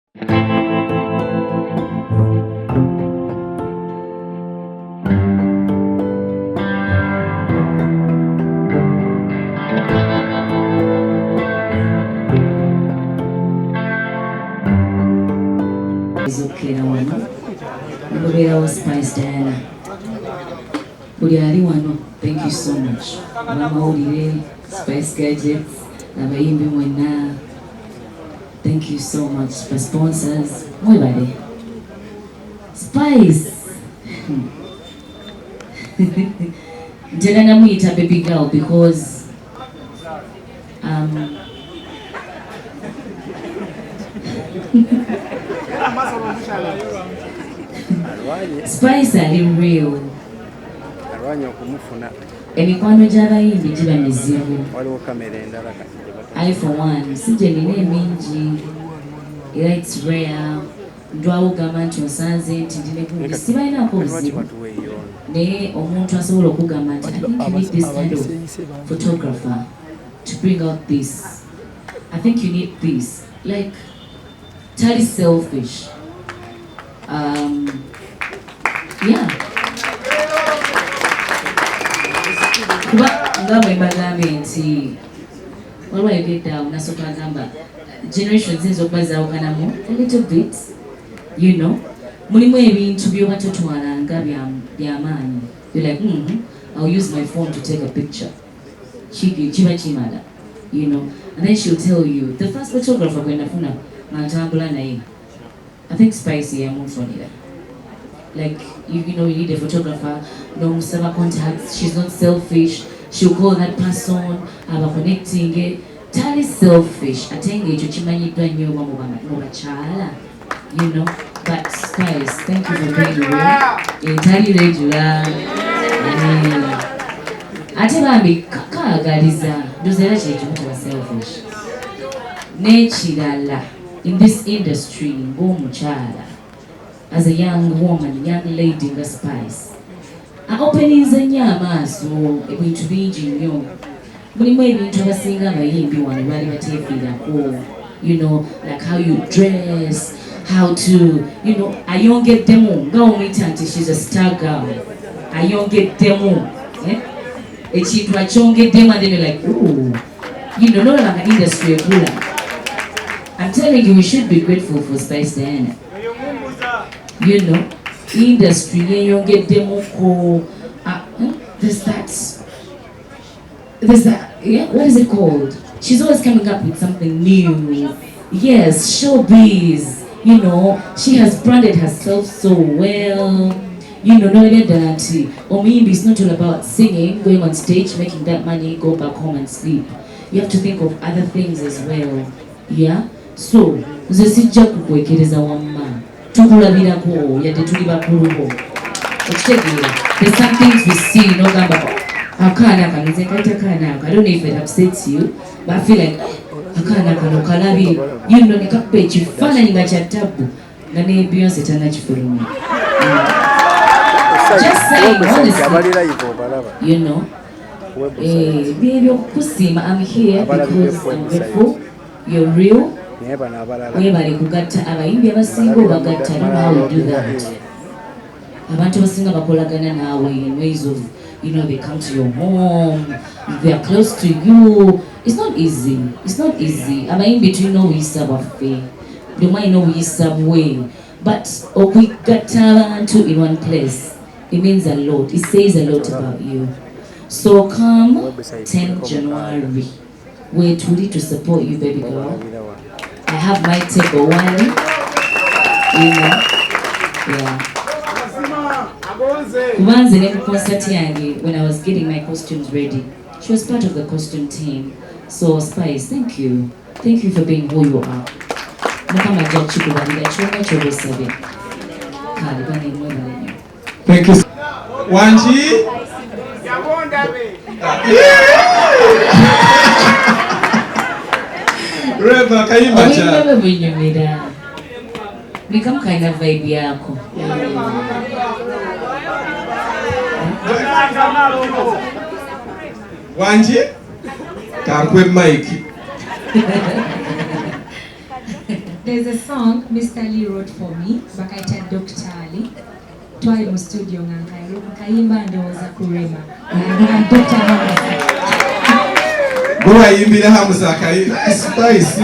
Spice Diana. Thank you so much. Mama Spice Gadgets, Abayimbe Mwena. Thank you so much for sponsors. Mwebade. Spice. Jana namwita baby girl because Spice ali real. Emikwano gy'abayimbi giba mizibu. I for one, sije nine mingi. It's rare. Ndwawo gamba nti osanze nti ndine kungi sibalinaako obuzibu. Naye omuntu asobola okugamba nti I think you need this kind of photographer to bring out this. I think you need this. Like, totally selfish. Yeah. Kuba ngamba embagambe nti waliwo ayogedde nasooka agamba generations ziyinza okuba zaawukanamu a little bit, you know. Mulimu ebintu by'oba totwalanga by'amaanyi. You're like, I'll use my phone to take a picture. Kiba kimala, you know. And then she'll tell you, the first photographer gwe nafuna ng'atambula naye, I think Spicy yamunfunira. Like, you know, you need a photographer, no server contacts, she's not selfish, she'll call that person, aba connecting it. Totally selfish. Atenge ekyo kimanyiddwa nnyo mu bakyala, you know. But Spice, thank you for being real. Tali regular. Ate bambi kaagaliza ndoza era kyekimu kuba selfish. N'ekirala, in this industry ng'omukyala, as a young woman, young lady nga Spice, aopeninze nnyo amaaso ebintu bingi nnyo. Mulimu ebintu abasinga abayimbi wano bali bateefiirako, you know, like how you dress, how to, you know, ayongeddemu nga omuyita nti she's a star girl. Ayongeddemu. Ekintu akyongeddemu and then you're like, ooh, you know, not like an industry ekula. I'm telling you, we should be grateful for Spice Diana. You know, industry yeyongeddemu ko there's that, yeah, what is it called? She's always coming up with something new. Yes, showbiz, you know, she has branded herself so well. You know, no that Omimbi is not all about singing, going on stage, making that money, go back home and sleep. You have to think of other things as well. Yeah? So, sijja kukwekereza wamma. Tukulabirako yadde tuli bakulubo. Okitegeera. There's some things we see, no gamba. Akaana kano nze kaita kaana ako. I don't know if it upsets you, but I feel like akaana kano kalabi. You know, nekakuba ekifaananyi nga kya ttabu nga ne Beyonce tannakifulumya. Just saying, honestly, you know, I'm here because I'm grateful. You're real. Webale kugatta abayimbi abasinga obagatta. I don't know how you do that. Abantu abasinga bakolagana naawe in ways of, you know, they come to your home, they are close to you. It's not easy. It's not easy. Abayimbi tulina obuyisa bwaffe. Buli omu alina obuyisa bwe. But okugatta abantu in one place, it means a lot. It says a lot about you. So come 10 January, we're ready to support you, baby girl. I have my table one, you know, yeah. Kubanze ne concert yange, when I was getting my costumes ready, she was part of the costume team. So Spice, thank you. Thank you for being who you are. Mukama jachi kubalira kyonna ky'obasabye. Kale bane mwebalenya. Thank you. Wanji? Rema kayimba cha. Wewe bunyumira. Bikamu kaina vibe yako. Wanji? Kakwe Mike. There's a song Mr. Lee wrote for me, bakaita Dr. Ali. Twali mu studio Kayimba ndowooza ku Rema. Dr. Hamza. Go ayimbira Hamza Kayimba. Spicy.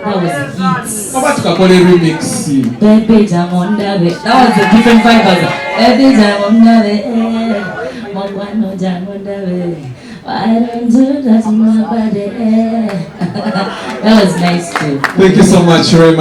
That was a hit. How about tukakole remix? Baby Jamondabe. That was a different vibe. Baby Jamondabe. Mwano Jamondabe. Why don't you touch my body? That was nice too. Thank you so much, Rema.